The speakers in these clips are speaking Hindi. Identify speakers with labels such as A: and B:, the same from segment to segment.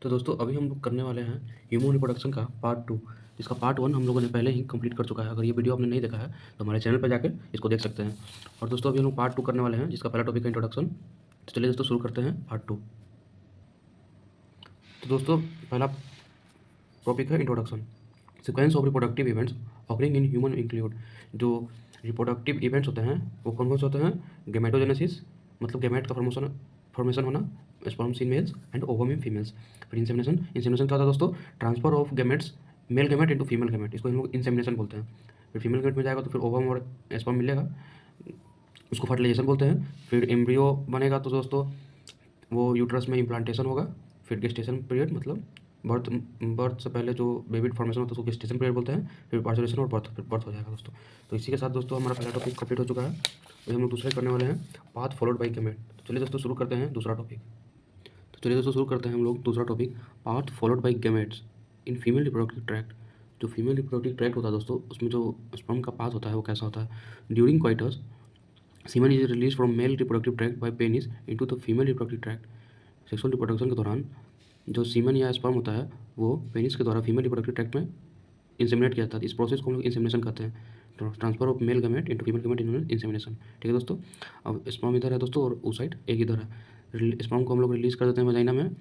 A: तो दोस्तों अभी हम लोग करने वाले हैं ह्यूमन रिप्रोडक्शन का पार्ट 2, जिसका पार्ट 1 हम लोगों ने पहले ही कंप्लीट कर चुका है। अगर ये वीडियो आपने नहीं देखा है तो हमारे चैनल पर जाकर इसको देख सकते हैं। और दोस्तों अभी हम लोग पार्ट 2 करने वाले हैं, जिसका पहला टॉपिक है इंट्रोडक्शन। तो चलिए दोस्तों शुरू करते हैं पार्ट 2। तो दोस्तों पहला टॉपिक है introduction. Sequence of reproductive events occurring in human include. जो रिप्रोडक्टिव इवेंट्स होते हैं वो कौन कौन से होते हैं? गेमेटोजेनेसिस, मतलब गेमेट का फॉर्मेशन होना, sperms in males and ovum in females. फिर इंसेमिनेशन। इंसेमिनेशन क्या होता है दोस्तों? Transfer of gametes, male gamete into female gamete, इसको हम लोग इंसेमिनेशन बोलते हैं। फिर फीमेल गेमेट में जाएगा तो फिर ओवम और स्पर्म मिलेगा, उसको फर्टिलाइजेशन बोलते हैं। फिर एम्ब्रियो बनेगा तो दोस्तों वो यूट्रस में इम्प्लांटेशन होगा। फिर गेस्टेशन पीरियड, मतलब बर्थ बर्थ से पहले जो बेबी फॉर्मेशन होता है उसको गेस्टेशन पीरियड बोलते हैं। फिर पार्चुलेशन और बर्थ, फिर बर्थ हो जाएगा दोस्तों। तो इसी के साथ दोस्तों हमारा पहला टॉपिक कंप्लीट हो चुका है। अभी हम लोग दूसरे करने वाले हैं, पाथ फॉलोड बाई गेमेट। तो चलिए दोस्तों शुरू करते हैं दूसरा टॉपिक। तो चलिए दोस्तों शुरू करते हैं हम लोग दूसरा topic, path followed by gametes in female reproductive tract. जो फीमेल रिप्रोडक्टिव ट्रैक्ट होता है दोस्तों, उसमें जो स्पर्म का पाथ होता है वो कैसा होता है? During coitus semen is release from male reproductive tract by penis into the female reproductive tract. Sexual reproduction के दौरान जो सीमन या स्पर्म होता है वो पेनिस के द्वारा फीमेल रिप्रोडक्टिव ट्रैक्ट में इंसेमिनेट किया जाता है। इस प्रोसेस को हम लोग इंसेमिनेशन कहते हैं। Transfer of male gamete into female gamete in insemination. ठीक है दोस्तों। अब स्पर्म इधर है दोस्तों और oocyte एक इधर है। स्पर्म को हम लोग रिलीज कर देते हैं वजाइना में,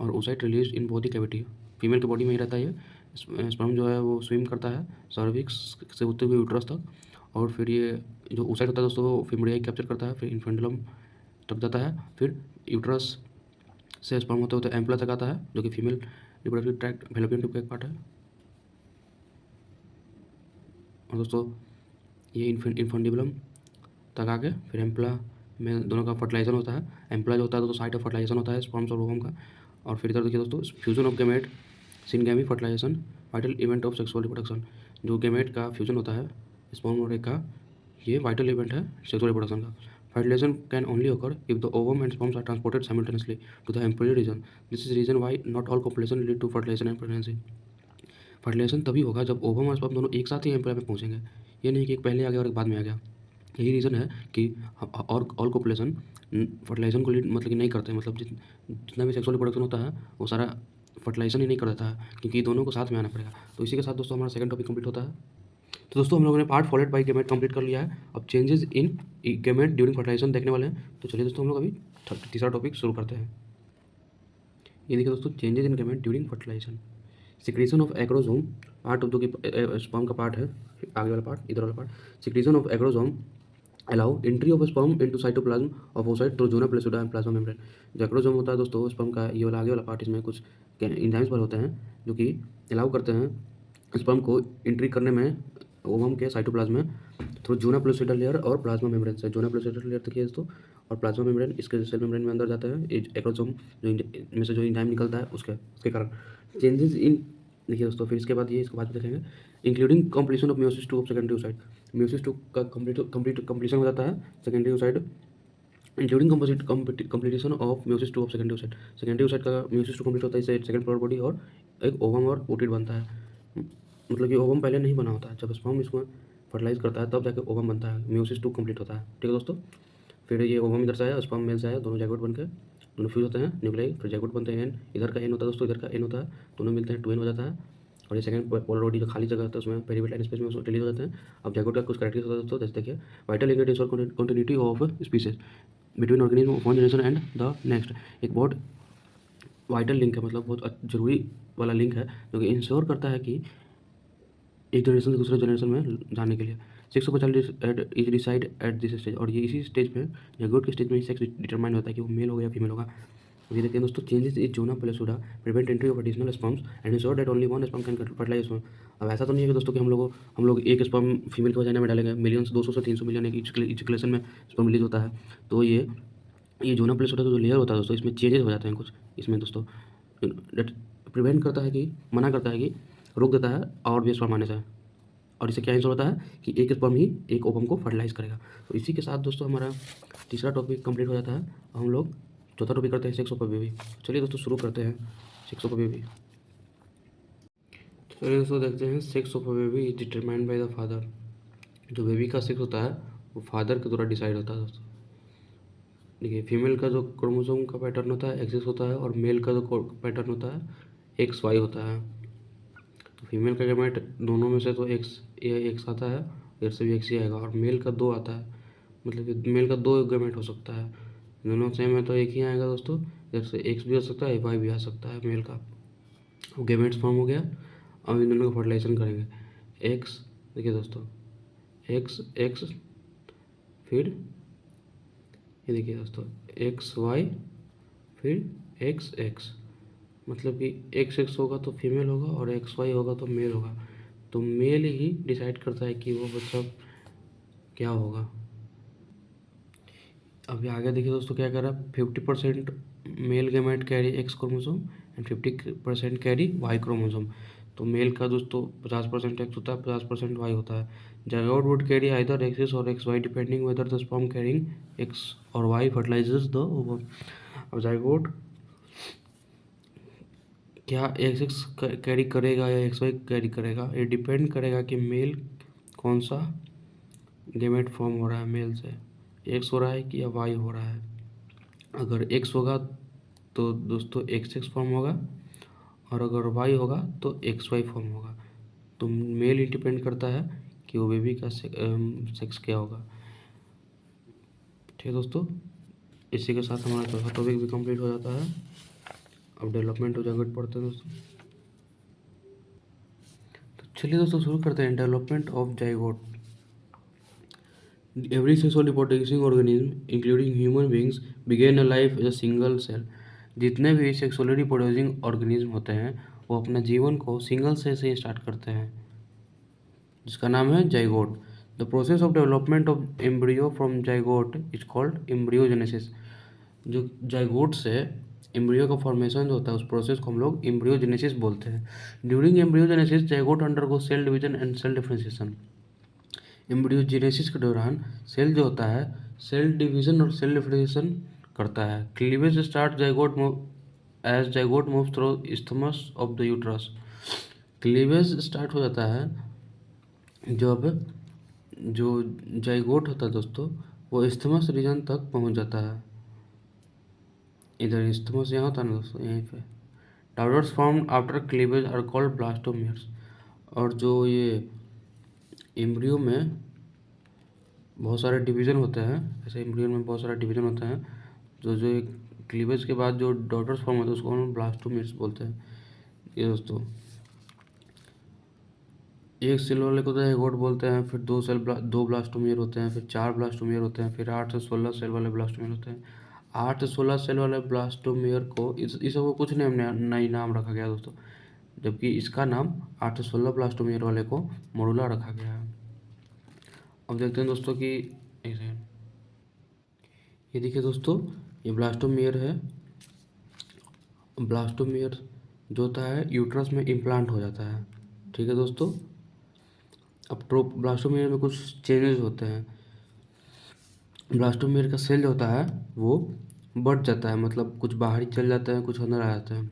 A: और oocyte release in body cavity. Female के बॉडी में ही रहता है ये। स्पर्म जो है वो स्विम करता है सर्विक्स से होते हुए यूट्रस तक, और फिर ये जो oocyte होता है दोस्तों वो फिमरिया कैप्चर करता है, फिर इन्फेंडुलम तक जाता है, फिर यूट्रस से स्पर्म होते होते एम्पला तक आता है, जो कि female reproductive tract fallopian tube का एक पार्ट है। और दोस्तों ये इन्फेंडिबुलम तक आके फिर एम्पला में दोनों का फर्टिलाइजेशन होता है। एम्पला जो होता है दोस्तों साइट ऑफ फर्टिलाइजेशन होता है स्पर्म्स और ओवम का। और फिर इधर देखिए दोस्तों, fusion of gamete, syngamy fertilisation, vital event of sexual reproduction. जो गैमेट का फ्यूजन होता है स्पर्म और एग का, ये वाइटल इवेंट है सेक्सुअल रिप्रोडक्शन का। Fertilization can only occur if the ovum and sperms are transported simultaneously to the embryo region. This is the reason why not all copulation lead to fertilization and pregnancy. Fertilisation तभी होगा जब ओवम और स्पर्म दोनों एक साथ ही एम्ब्रियो में पहुंचेंगे। ये नहीं कि एक पहले आ गया और एक बाद में आ गया। यही रीज़न है कि और ऑल कॉपुलेशन फर्टिलाइजेशन को लीड मतलब कि नहीं करते, मतलब जितना भी सेक्सुअल रिप्रोडक्शन होता है वो सारा फर्टिलाइजेशन ही नहीं कर देता है, क्योंकि दोनों को साथ में आना पड़ेगा। तो इसी के साथ दोस्तों हमारा सेकंड टॉपिक कंप्लीट होता है। तो दोस्तों हम लोगों ने part followed by gamete complete कर लिया है। अब changes in gamete during fertilisation देखने वाले हैं। तो चलिए दोस्तों हम लोग अभी तीसरा टॉपिक शुरू करते हैं। ये देखिए दोस्तों, changes in gamete during fertilisation. Secretion of acrosome part, जो कि स्पर्म का पार्ट है, आगे वाला पार्ट, इधर वाला part. Secretion of acrosome allow entry of sperm into cytoplasm of oocyte through zona pellucida and plasma membrane. जो एग्रोसोम होता है दोस्तों स्पर्म का, ये वाला आगे वाला पार्ट, इसमें कुछ एंजाइम्स भरे होते हैं जो कि अलाउ करते हैं स्पर्म को एंट्री करने में ओवम के साइटोप्लाज्म में थ्रू जूना प्लूसिडा लेयर और प्लाज्मा मेम्ब्रेन से। जूना प्लूसिडा लेयर देखिए दोस्तों, और प्लाज्मा मेम्ब्रेन इसके सेल मेम्ब्रेन में अंदर जाता है एग्रोसोम जो में से जो एंजाइम निकलता है उसके कारण चेंजेस इन। देखिए दोस्तों फिर इसके बाद ये इसके बाद देखेंगे, including completion of meiosis 2 of secondary oocyte। Meiosis 2 का कंप्लीशन हो जाता है secondary oocyte, including completion of meiosis 2 of secondary oocyte। Secondary oocyte का म्योसिस 2 कंप्लीट होता है, इससे सेकंड फ्लोर बॉडी और एक ओवम और ओटिड बनता है। मतलब कि ओवम पहले नहीं बना होता है, जब स्पर्म इसको फर्टिलाइज करता है तब जाके ओवम बनता है, म्योसिस 2 कंप्लीट होता है। ठीक है दोस्तों। फिर ये ओवम इधर से आया, स्पर्म मेल से आया, दोनों जैगोट बन के दोनों फ्यूज होते हैं न्यूक्लियाई, फिर जैगोट बनते हैं एन, इधर का एन होता है दोस्तों, इधर का एन होता है, दोनों मिलते हैं 2n हो जाता है। और ये सेकंड पोलर बॉडी जो खाली जगह होता है उसमें पेरिविटाइन स्पेस में उसमें रिलीज हो जाते हैं। अब जैगोट का कुछ कैरेक्टर्स होता है दोस्तों, जैसे देखिए, वाइटल इंग्रेडिएंट्स और continuity of species between organism of one generation and the next. एक बहुत वाइटल लिंक है, मतलब बहुत जरूरी वाला लिंक है, जो कि इंश्योर करता है कि एक जनरेशन से दूसरे जनरेशन में जाने के लिए sex of child is decide at this stage. और ये इसी स्टेज पे जैगोट के स्टेज में ही सेक्स डिटरमाइन होता है कि वो मेल हो गया फीमेल होगा। ये देखते हैं दोस्तों, changes is zona pellucida prevent entry of additional sperms and ensure that only one sperm can fertilise sperm. अब ऐसा तो नहीं है कि दोस्तों कि हम लोग एक स्पर्म फीमेल के वजाइना में डालेंगे, मिलियंस 200 से 300 मिलियन एक इजकुलेशन में स्पर्म रिलीज होता है। तो ये जोना प्लेसुडा का जो लेयर होता है दोस्तों, इसमें चेंजेस हो जाते हैं कुछ इसमें दोस्तों, डेट प्रिवेंट करता है कि मना करता है कि रोक देता है और भी स्पर्म आने से। और इससे क्या इंश्योर होता है कि एक स्पर्म ही एक ओवम को फर्टिलाइज करेगा। तो इसी के साथ दोस्तों हमारा तीसरा टॉपिक कंप्लीट हो जाता है। हम लोग चौथा टॉपिक करते हैं, सेक्स ऑफ अ बेबी। चलिए दोस्तों शुरू करते हैं सेक्स ऑफ अ बेबी। चलिए दोस्तों देखते हैं, sex of a baby is determined by the father. जो बेबी का सेक्स होता है वो फादर के द्वारा डिसाइड होता है दोस्तों। देखिए फीमेल का जो क्रोमोसोम का पैटर्न होता है एक्सेस होता है और मेल का जो पैटर्न होता है एक्स वाई होता है। तो फीमेल का गैमेट दोनों में से तो एक्स, ये एक्स आता है, इधर से भी एक्स ही आएगा, और मेल का दो आता है, मतलब कि मेल का दो गैमेट हो सकता है। दोनों सेम है तो एक ही आएगा दोस्तों, इधर से एक्स भी आ सकता है वाई भी आ सकता है मेल का। गैमेट्स फॉर्म हो गया। अब इन दोनों का फर्टिलाइजेशन करेंगे। एक्स, देखिए दोस्तों, एक्स एक्स, फिर ये देखिए दोस्तों एक्स वाई, फिर एक्स एक्स, मतलब कि एक्स एक्स होगा तो फीमेल होगा और एक्स वाई होगा तो मेल होगा। तो मेल ही डिसाइड करता है कि वो बच्चा क्या होगा। अभी आगे देखिए दोस्तों क्या कर रहा है, 50% male gamete carry X chromosome and 50% carry Y chromosome. तो मेल का दोस्तों 50% एक्स होता है, 50% वाई होता है। Zygote would carry either X X or X Y depending whether the sperm carrying X or Y fertilises the ovum. अब जाइगोट क्या एक्स एक्स कैरी करेगा या एक्स वाई कैरी करेगा, ये डिपेंड करेगा कि मेल कौन सा गैमेट फॉर्म हो रहा है मेल से, एक्स हो रहा है कि या वाई हो रहा है। अगर एक्स होगा तो दोस्तों एक्स एक्स फॉर्म होगा, और अगर वाई होगा तो एक्स वाई फॉर्म होगा। तो मेल ही डिपेंड करता है कि वो बेबी का सेक्स क्या होगा। ठीक है दोस्तों, इसी के साथ हमारा चौथा टॉपिक भी कंप्लीट हो जाता है। अब डेवलपमेंट हो जाएगा पढ़ते हैं दोस्तों। तो चलिए दोस्तों शुरू करते हैं। Development of zygote. Every sexually reproducing organism, including human beings, began a life as a single cell. जितने भी सेक्सुअली रिप्रोड्यूसिंग ऑर्गेनिज्म होते हैं वो अपना जीवन को सिंगल सेल से स्टार्ट करते हैं, जिसका नाम है zygote. The process of development of embryo from zygote is called embryogenesis. जो जाइगोट से एम्ब्रियो का फॉर्मेशन जो होता है उस प्रोसेस को हम लोग एम्ब्रियोजेनेसिस बोलते हैं। During embryogenesis zygote undergo cell division and cell differentiation. Embryogenesis के दौरान सेल जो होता है सेल डिवीजन और सेल डिफरेंशिएशन करता है। Cleavage start zygote as zygote moves through isthmus of the uterus. Cleavage start हो जाता है जब जो जाइगोट होता है दोस्तों वो इस्थमस रीजन तक पहुंच जाता है। इधर इस्थमस यहाँ होता है ना दोस्तों, यहीं पे। Daughters form after cleavage are called blastomeres. और जो ये एम्ब्रियो में बहुत सारे डिवीज़न होते हैं, ऐसे एम्ब्रियो में बहुत सारे डिवीज़न होते हैं, जो एक क्लीवेज के बाद जो डॉटर्स फॉर्म होते हैं उसको हम ब्लास्टोमियर्स बोलते हैं। ये दोस्तों एक सेल वाले को तो जाइगोट बोलते हैं, फिर दो ब्लास्टोमियर होते हैं, फिर 4 ब्लास्टोमियर होते हैं, फिर 8 से 16 सेल वाले ब्लास्टोमियर होते हैं। 8 से 16 सेल वाले ब्लास्टोमियर को इस सबको कुछ नई नाम रखा गया दोस्तों, जबकि इसका नाम 8 से 16 ब्लास्टोमियर वाले को मोडुला रखा गया है। अब देखते हैं दोस्तों कि एक सेकंड, ये देखिए दोस्तों ये ब्लास्टोमियर है। ब्लास्टोमियर जो होता है यूट्रस में इम्प्लांट हो जाता है। ठीक है दोस्तों, अब ब्लास्टोमियर में कुछ चेंजेस होते हैं। ब्लास्टोमियर का सेल जो होता है वो बढ़ जाता है, मतलब कुछ बाहर ही चल जाते हैं, कुछ अंदर आ जाते हैं।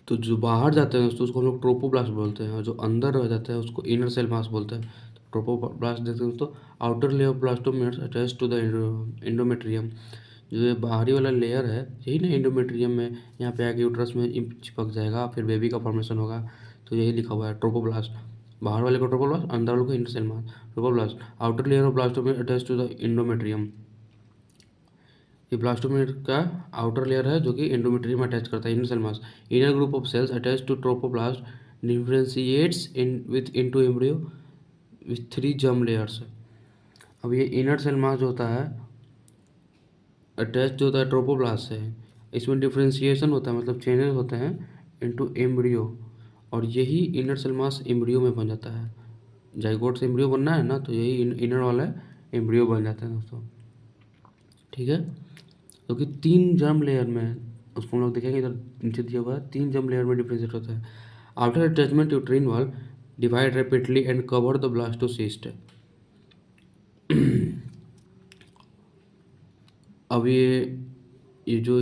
A: तो जो बाहर जाते हैं दोस्तों उसको हम लोग ट्रोपोब्लास्ट बोलते हैं, और जो अंदर रह जाते हैं उसको इनर सेल मास बोलते हैं। ट्रोपोब्लास्ट देखते हैं दोस्तों, outer layer of blastomeres attach to the endometrium. जो ये बाहरी वाला लेयर है यही ना एंडोमेट्रियम में, यहाँ पे आके यूट्रस में चिपक जाएगा, फिर बेबी का फॉर्मेशन होगा। तो यही लिखा हुआ है ट्रोपोब्लास्ट। बाहर वाले को ट्रोपोब्लास्ट, अंदर वाले को inter cell mass. Trophoblast outer layer of blastomere attach to the endometrium. ये ब्लास्टोमियर का आउटर लेयर है जो कि एंडोमेट्रियम में अटैच करता है inner cell mass. Inner group of cells attach to trophoblast differentiates into embryo with 3 germ layers. अब ये इनर सेल मास जो होता है अटैच जो होता है ट्रोपोब्लास्ट से, इसमें डिफरेंशिएशन होता है, मतलब चेंजेस होते हैं इनटू एम्ब्रियो, और यही इनर सेल मास एम्ब्रियो में बन जाता है। जाइगोट से एम्ब्रियो बनना है ना, तो यही इनर वाला एम्ब्रियो बन जाता है दोस्तों। ठीक है, क्योंकि 3 जर्म लेयर में, उसको हम लोग देखेंगे इधर नीचे दिया हुआ है, 3 जर्म लेयर में डिफ्रेंशिएट होता है। After attachment uterine wall divide rapidly and cover the blastocyst. अब ये जो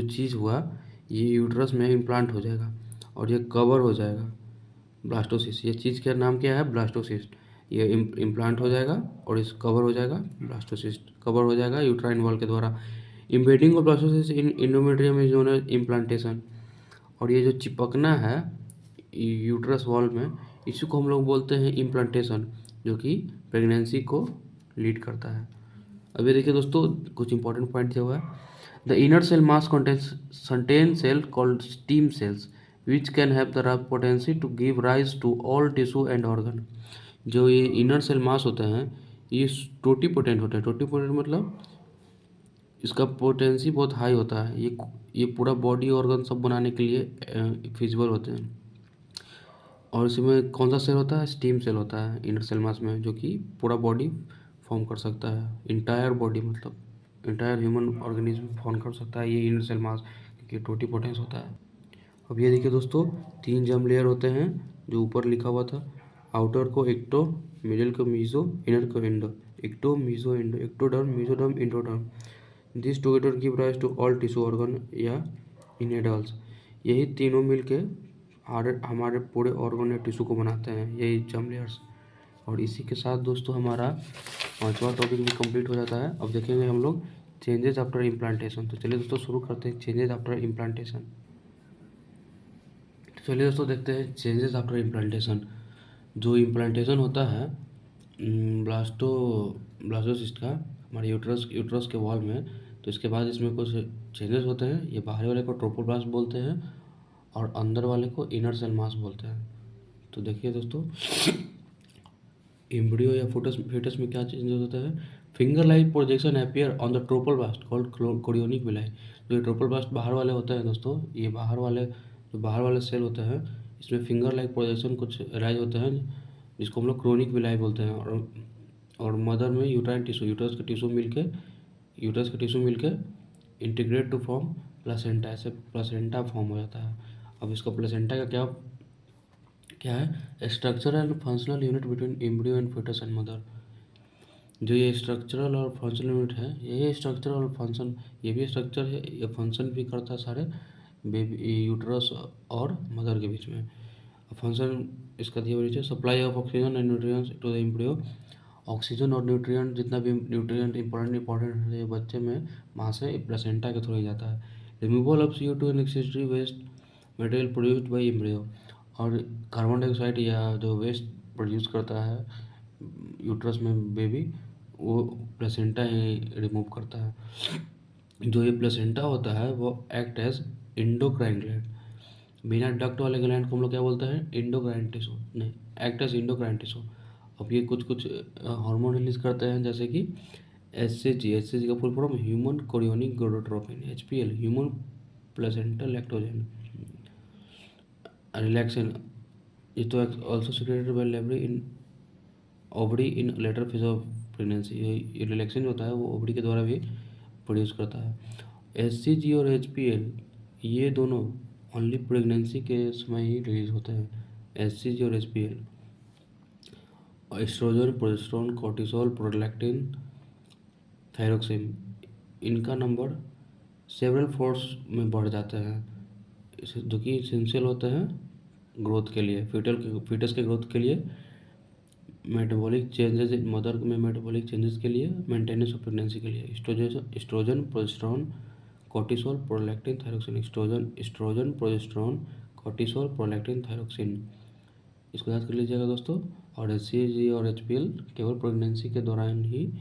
A: चीज़ हुआ ये यूट्रस में इम्प्लांट हो जाएगा और ये कवर हो जाएगा ब्लास्टोसिस्ट। ये चीज़ का नाम क्या है? ब्लास्टोसिस्ट। ये इम्प्लांट हो जाएगा और इस कवर हो जाएगा, ब्लास्टोसिस्ट कवर हो जाएगा यूट्राइन वॉल के द्वारा। Embedding of blastocyst in endometrium is known as implantation. और ये जो चिपकना है यूट्रस वॉल में, इसी को हम लोग बोलते हैं इम्प्लांटेशन, जो कि प्रेगनेंसी को लीड करता है। अभी देखिए दोस्तों कुछ इंपॉर्टेंट पॉइंट दिया हुआ है। The inner cell mass contain cell called stem cells which can have the potency to give rise to all tissue and organ। जो ये इनर सेल मास होते हैं ये टोटीपोटेंट होता है। टोटीपोटेंट मतलब इसका पोटेंसी बहुत हाई होता है। ये पूरा बॉडी ऑर्गन सब बनाने के लिए फिजिबल होते हैं। और इसमें कौन सा सेल होता है? स्टीम सेल होता है इनर सेल मास में, जो कि पूरा बॉडी फॉर्म कर सकता है। इंटायर बॉडी मतलब इंटायर ह्यूमन ऑर्गेनिज्म फॉर्म कर सकता है ये इनर सेल मास, क्योंकि टोटीपोटेंस होता है। अब ये देखिए दोस्तों 3 जर्म लेयर होते हैं जो ऊपर लिखा हुआ था। आउटर को एक्टो, मिडिल को मीजो, इनर को endo. Ecto meso endo, ectoderm mesoderm endoderm. This together give rise to all tissue organ या इन एडल्ट्स। यही तीनों मिलके हमारे पूरे ऑर्गन या टिश्यू को बनाते हैं, यही जर्म लेयर्स। और इसी के साथ दोस्तों हमारा 5वां टॉपिक भी कंप्लीट हो जाता है। अब देखेंगे हम लोग चेंजेस आफ्टर इम्प्लांटेशन। तो चलिए दोस्तों शुरू करते हैं चेंजेस आफ्टर इम्प्लांटेशन। तो चलिए दोस्तों देखते हैं चेंजेस आफ्टर इम्प्लांटेशन। जो इम्प्लांटेशन होता है ब्लास्टोसिस्ट का हमारे यूट्रस के वॉल में, तो इसके बाद इसमें कुछ चेंजेस होते हैं। ये बाहर वाले को ट्रोपोब्लास्ट बोलते हैं और अंदर वाले को इनर सेल मास बोलते हैं। तो देखिए दोस्तों एम्ब्रियो या फीटस में क्या चेंजेस होता है? Finger like projection appear on the trophoblast called chorionic villi. जो ये ट्रोपोब्लास्ट बाहर वाले होते हैं दोस्तों, ये बाहर वाले सेल होते हैं, इसमें फिंगर लाइक प्रोजेक्शन कुछ राइज होते हैं जिसको हम लोग क्रोनिक विलाई बोलते हैं। और मदर में यूट्राइन टिश्यू, यूट्रस का टिश्यू मिलके इंटीग्रेट टू फॉर्म प्लासेंटा, ऐसे प्लासेंटा फॉर्म हो जाता है। अब इसका प्लासेंटा का क्या है? Structural and functional unit between embryo and foetus and mother. जो ये स्ट्रक्चरल और फंक्शनल यूनिट है, ये स्ट्रक्चर और फंक्शन, ये भी स्ट्रक्चर है, ये फंक्शन भी करता है सारे बेबी यूट्रस और मदर के बीच में। फंक्शन इसका दिया हुआ नीचे, supply of oxygen and nutrients to the embryo. Oxygen और न्यूट्रिएंट जितना भी न्यूट्रिएंट इंपॉर्टेंट है बच्चे में वहाँ से प्लेसेंटा के थ्रू ही जाता है। Removal of CO2 and accessory waste material produced by embryo. और कार्बन डाइऑक्साइड या जो वेस्ट प्रोड्यूस करता है यूट्रस में बेबी, वो प्लेसेंटा ही रिमूव करता है। जो ये प्लेसेंटा होता है वो एक्ट एज इंडोक्राइन ग्लैंड। बिना डक्ट वाले ग्लैंड को हम लोग क्या बोलते हैं? इंडोक्राइन टिश्यू, नहीं, एक्ट एज इंडोक्राइन टिश्यू। अब ये कुछ हार्मोन रिलीज करते हैं जैसे कि HCG का full form human chorionic gonadotropin, HPL human placental lactogen relaxin. ये तो ऑल्सो सिक्रेटेड बाय लेबरी in ovary in later phase of pregnancy. ये रिलैक्सेन होता है वो ओवरी के द्वारा भी प्रोड्यूस करता है। HCG और HPL ये दोनों ओनली प्रेगनेंसी के समय ही रिलीज होते हैं, HCG और HPL। Oestrogen, progesterone, cortisol, prolactin, thyroxine, इनका नंबर सेवरल फोर्स में बढ़ जाते हैं, जो कि इसेंशियल होते हैं ग्रोथ के लिए, फीटस के ग्रोथ के लिए, मेटाबॉलिक चेंजेस इन मदर में मेटाबॉलिक चेंजेस के लिए, मेंटेनेंस ऑफ प्रेगनेंसी के लिए। Oestrogen, progesterone, cortisol, prolactin, thyroxine. Oestrogen, progesterone, cortisol, prolactin, thyroxine, इसको याद कर लीजिएगा दोस्तों। और HCG और HPL केवल प्रेगनेंसी के दौरान ही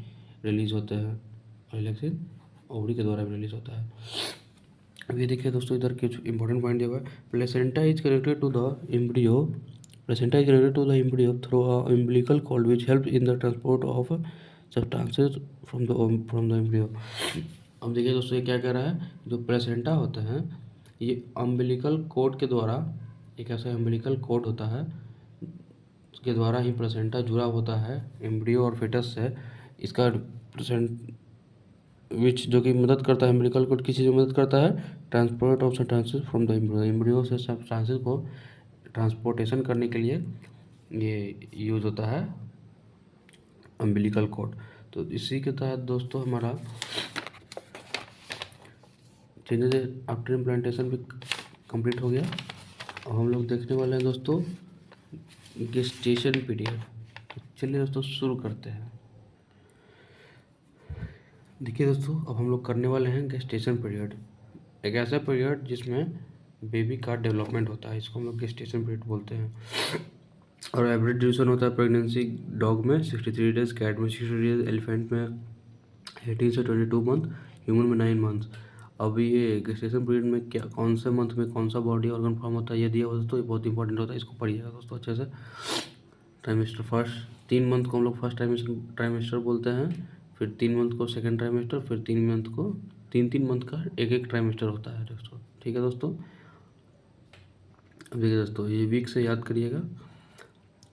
A: रिलीज होते हैं, और रिलैक्सेन ओवरी के द्वारा भी रिलीज होता है। अब ये देखिए दोस्तों इधर कुछ इंपॉर्टेंट पॉइंट दिया हुआ है। Placenta is connected to the embryo through a umbilical cord which helps in the transport of substances from the embryo। अब देखिए दोस्तों ये क्या कह रहा है? जो प्लेसेंटा होते हैं ये अम्बिलिकल कोड के द्वारा, एक ऐसा अम्बिलिकल कोड होता है के द्वारा ही प्लेसेंटा जुड़ा होता है एम्ब्रियो और fetus से। इसका प्लेसेंट विच जो कि मदद करता है, अम्बिलिकल कोड किसी चीज़ में मदद करता है? Transport of substances from the embryo से सब्सटेंसेस को ट्रांसपोर्टेशन करने के लिए ये यूज़ होता है अम्बिलिकल कोड। तो इसी के तहत दोस्तों हमारा चेंजेस आफ्टर इम्प्लांटेशन भी कंप्लीट हो गया। अब हम लोग देखने वाले हैं दोस्तों गेस्टेशन पीरियड। चलिए दोस्तों शुरू करते हैं। देखिए दोस्तों, अब हम लोग करने वाले हैं गेस्टेशन पीरियड। एक ऐसा पीरियड जिसमें बेबी का डेवलपमेंट होता है, इसको हम लोग गेस्टेशन पीरियड बोलते हैं। और एवरेज ड्यूरेशन होता है प्रेगनेंसी डॉग में 63 डेज, कैट में 60 डेज, एलिफेंट में 18 से 22 मंथ, ह्यूमन में 9 मंथ। अब ये गेस्टेशन पीरियड में क्या, कौन से मंथ में कौन सा बॉडी ऑर्गन फॉर्म होता है ये दिया हुआ दोस्तों, ये बहुत इंपॉर्टेंट होता है, इसको पढ़िएगा दोस्तों अच्छे से। ट्राइमेस्टर फर्स्ट 3 मंथ को हम लोग फर्स्ट ट्राइमेस्टर बोलते हैं, फिर 3 मंथ को सेकेंड ट्राइमेस्टर, फिर 3 मंथ को 3 मंथ का एक ट्राइमेस्टर होता है दोस्तों। ठीक है दोस्तों। अब देखिए दोस्तों, ये वीक से याद करिएगा।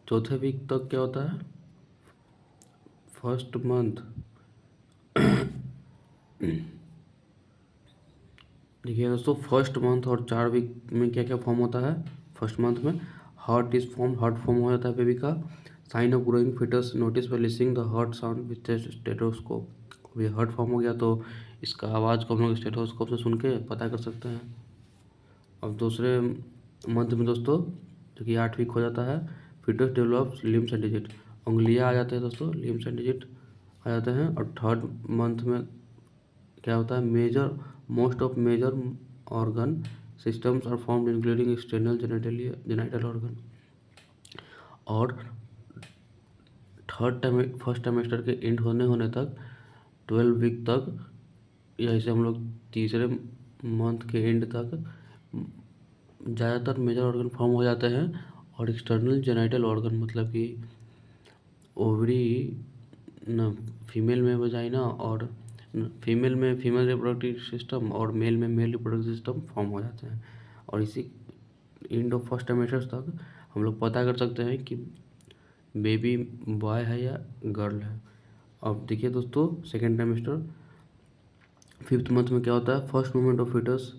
A: चौथे वीक तक क्या होता है, फर्स्ट मंथ देखिए दोस्तों, फर्स्ट मंथ और 4 वीक में क्या क्या फॉर्म होता है। फर्स्ट मंथ में हार्ट फॉर्म हो जाता है बेबी का। Sign of growing foetus notice by listening the heart sound with stethoscope. ये हार्ट फॉर्म हो गया तो इसका आवाज़ को हम लोग स्टेथोस्कोप से सुन के पता कर सकते हैं। अब दूसरे मंथ में दोस्तों, जो कि 8 वीक हो जाता है, foetus develops limbs and digit, उंगलियाँ आ जाते हैं दोस्तों, लिम्स एंड डिजिट आ जाते हैं। और थर्ड मंथ में क्या होता है, most of major organ systems are formed including external genital organ. और फर्स्ट टाइमेस्टर के एंड होने तक 12 वीक तक, या इसे हम लोग तीसरे मंथ के एंड तक ज़्यादातर मेजर ऑर्गन फॉर्म हो जाते हैं। और एक्सटर्नल जेनिटल ऑर्गन मतलब कि ओवरी न, फीमेल में वजाइना, और फीमेल में फीमेल रिप्रोडक्टिव सिस्टम, और मेल में मेल रिप्रोडक्टिव सिस्टम फॉर्म हो जाते हैं। और इसी एंड ऑफ फर्स्ट टाइमेस्टर तक हम लोग पता कर सकते हैं कि बेबी बॉय है या गर्ल है। अब देखिए दोस्तों, सेकेंड टाइमेस्टर 5th मंथ में क्या होता है, first movement of foetus,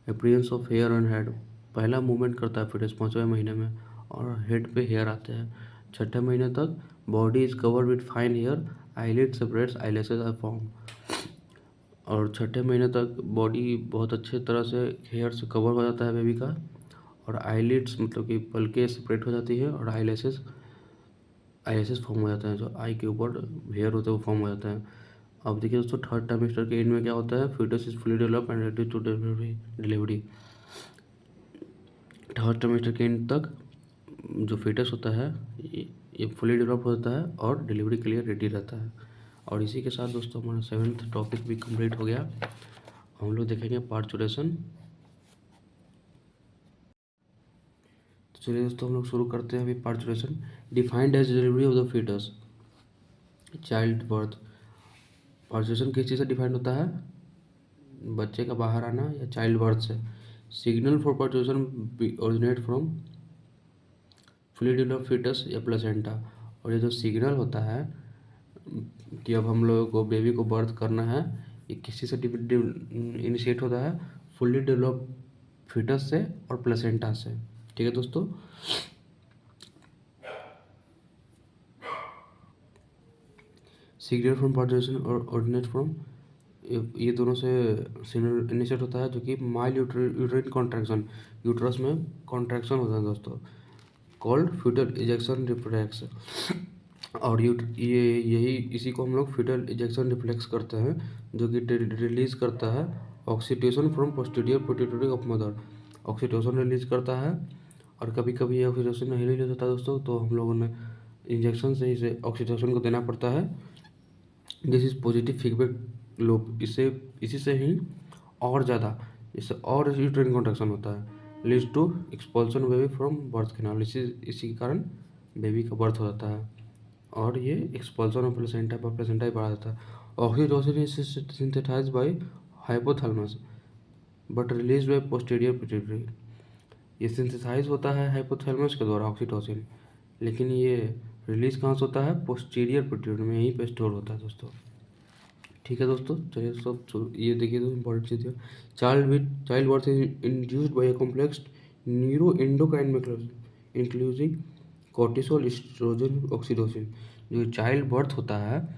A: appearance of hair on head. पहला मूवमेंट करता है फिटस 5वें महीने में, और हेड पे हेयर आते हैं। 6ठे महीने तक body is covered with fine hair, eyelid separates, eyelashes are form. और 6ठे महीने तक बॉडी बहुत अच्छे तरह से हेयर से कवर हो जाता है बेबी का। और आईलिड्स मतलब कि पलकें सेपरेट हो जाती है, और आईलैशेस फॉर्म हो जाते हैं, जो आई के ऊपर हेयर होते हैं वो फॉर्म हो जाते हैं। अब देखिए दोस्तों, थर्ड टाइमेस्टर के एंड में क्या होता है, foetus is fully develop and ready to delivery. Third trimester के एंड तक जो फीटस होता है ये फुली डेवलप होता है और डिलीवरी के लिए रेडी रहता है। और इसी के साथ दोस्तों हमारा 7th टॉपिक भी कंप्लीट हो गया। हम लोग देखेंगे पार्चुरेशन। तो चलिए दोस्तों, हम लोग शुरू करते हैं अभी parturition. Defined as delivery of the foetus, child birth. Parturition किस चीज़ से डिफाइंड होता है, बच्चे का बाहर आना या चाइल्ड बर्थ से। Signal for parturition originate from fully developed foetus या प्लेसेंटा। और ये जो सिग्नल होता है कि अब हम लोगों को बेबी को बर्थ करना है, ये किसी से इनिशिएट होता है, फुल्ली डेवलप फीटस से और प्लेसेंटा से। ठीक है दोस्तों। सिग्नल फ्रॉम पार्चुरेशन और ओरिजिनेट फ्रॉम, ये दोनों से सिग्नल इनिशिएट होता है, जो कि माइल्ड यूट्राइन कॉन्ट्रैक्शन, यूट्रस में कॉन्ट्रैक्शन होता है दोस्तों, कॉल्ड फ्यूटल इजेक्शन रिफ्लेक्स। और यही इसी को हम लोग फ्यूटल इजेक्शन रिफ्लेक्स करते हैं, जो कि रिलीज करता है oxytocin from posterior pituitary of mother. Oxytocin release करता है, और कभी कभी ये ऑक्सीटोसिन नहीं रिलीज होता है दोस्तों, तो हम लोगों ने इंजेक्शन से इसे ऑक्सीटोसिन को देना पड़ता है। This is positive feedback loop, इसी से ही और ज़्यादा, इससे और यूट्राइन कॉन्ट्रैक्शन होता है, leads to expulsion baby from birth canal. इसी के कारण बेबी का बर्थ हो जाता है, और ये एक्सपल्सन ऑफ प्लेसेंटा पर प्लेसेंटा ही बढ़ा जाता है। Oxytocin is synthesise by hypothalamus but release by posterior pituitary. ये सिंथेसाइज होता है हाइपोथैलेमस के द्वारा ऑक्सीटोसिन, लेकिन ये रिलीज कहाँ से होता है, पोस्टीरियर पिट्यूटरी में, यहीं पे स्टोर होता है दोस्तों। ठीक है दोस्तों, चलिए सब ये देखिए तो इम्पोर्टेंट चीज़ है। Child birth is induced by a complex neuro endocrine mechanism including cortisol, estrogen, oxytocin. जो चाइल्ड बर्थ होता है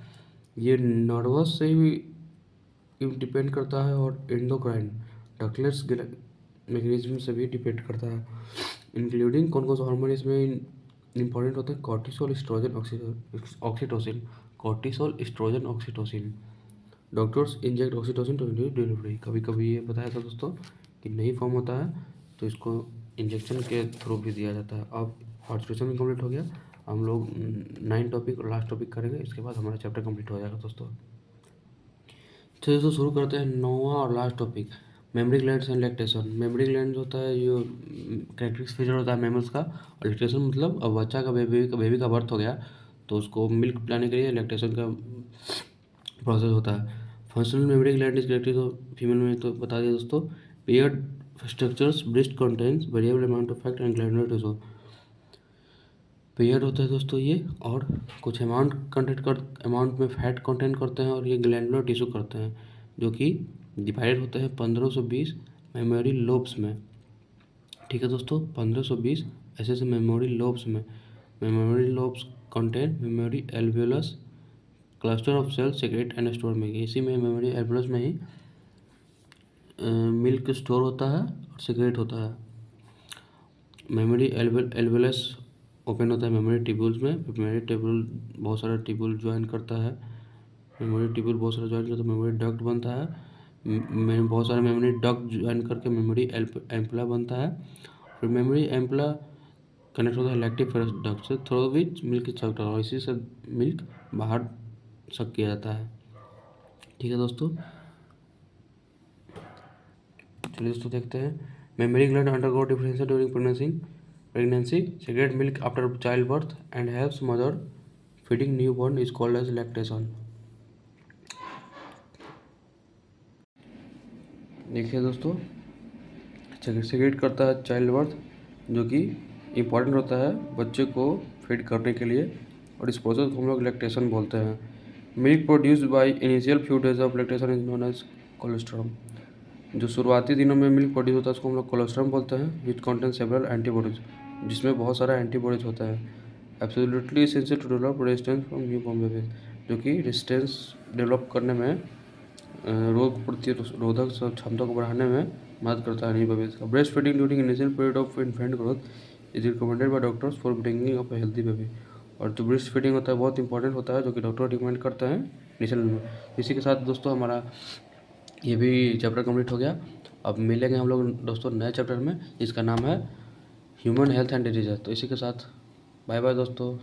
A: ये नर्वस से भी डिपेंड करता है, और एंडोक्राइन डक्लेट्स मैकेनिज्म से भी डिपेंड करता है, इंक्लूडिंग कौन कौन सा हार्मोन इसमें इंपॉर्टेंट होते हैं cortisol, estrogen, oxytocin. Cortisol, estrogen, oxytocin. Doctors inject oxytocin to induce delivery. कभी कभी ये बताया था दोस्तों कि नहीं फॉर्म होता है तो इसको इंजेक्शन के थ्रू भी दिया जाता है। अब ऑब्जर्वेशन भी कंप्लीट हो गया। हम लोग 9 टॉपिक और लास्ट टॉपिक करेंगे, इसके बाद हमारा चैप्टर कंप्लीट हो जाएगा दोस्तों। तो दोस्तों शुरू करते हैं 9वां और last topic, mammary glands and lactation. Memory gland होता है जो कैरेक्टरिस्टिक फीचर होता है मैमल्स का, और लैक्टेशन मतलब अब बच्चा का बेबी का बर्थ हो गया तो उसको मिल्क पिलाने के लिए लैक्टेशन का प्रोसेस होता है। Functional mammary gland is characteristic of female में तो बता दिया दोस्तों। Paired structures, breast contents variable amount of fat and glandular tissue. Paired होता है दोस्तों ये, और कुछ अमाउंट में फैट कंटेंट करते हैं, और ये ग्लैंडुलर टिश्यू करते हैं, जो कि डिवाइडेड होते हैं 1520 मेमोरी लोब्स में। ठीक है दोस्तों, 1520 ऐसे ऐसे मेमोरी लोब्स में। Mammary lobes contain mammary alveolus, cluster of cells secrete and store में। इसी में मेमोरी एल्वियोलस में ही मिल्क स्टोर होता है और सेक्रेट होता है। मेमोरी एल्वियोलस ओपन होता है मेमोरी ट्यूब्यूल्स में। मेमोरी ट्यूब्यूल बहुत सारा ट्यूब्यूल ज्वाइन करता है। मेमोरी ट्यूब्यूल बहुत सारा ज्वाइन करता है, मेमोरी डक्ट बनता है। बहुत सारे मेमोरी डक्ट ज्वाइन करके मेमोरी एम्पुला बनता है। फिर मेमोरी एम्पुला कनेक्ट होता है इलेक्ट्रिक डक्ट से, through which milk is sucked, और इसी से मिल्क बाहर सक किया जाता है। ठीक है दोस्तों, चलिए दोस्तों देखते हैं। Mammary gland undergo differentiation during pregnancy, secrete milk after child birth and helps mother feeding new born is called as lactation. देखिए दोस्तों, सेक्रेट करता है चाइल्ड बर्थ, जो कि इम्पॉर्टेंट होता है बच्चे को फीड करने के लिए, और इस प्रोसेस को हम लोग लैक्टेशन बोलते हैं। Milk produced by initial few days of lactation is known as colostrum. जो शुरुआती दिनों में मिल्क प्रोड्यूस होता है उसको हम लोग कोलेस्ट्रम बोलते हैं, विच कंटेन सेवरल एंटीबॉडीज, जिसमें बहुत सारा एंटीबॉडीज होता है। Absolutely essential to develop resistance from new born baby, जो कि रेजिस्टेंस डेवलप करने में, रोग प्रतिरोधक क्षमता को बढ़ाने में मदद करता है न्यू बेबीज का। Breast feeding during initial period of infant growth is recommended by doctors for bringing up a healthy baby. और जो ब्रेस्ट फीडिंग होता है बहुत इंपॉर्टेंट होता है, जो कि डॉक्टर रिकमेंड करते हैं इनिशियल में। इसी के साथ दोस्तों हमारा ये भी चैप्टर कंप्लीट हो गया। अब मिलेंगे हम लोग दोस्तों नए चैप्टर में, इसका नाम है ह्यूमन हेल्थ एंड डिजीज। तो इसी के साथ बाय बाय दोस्तों।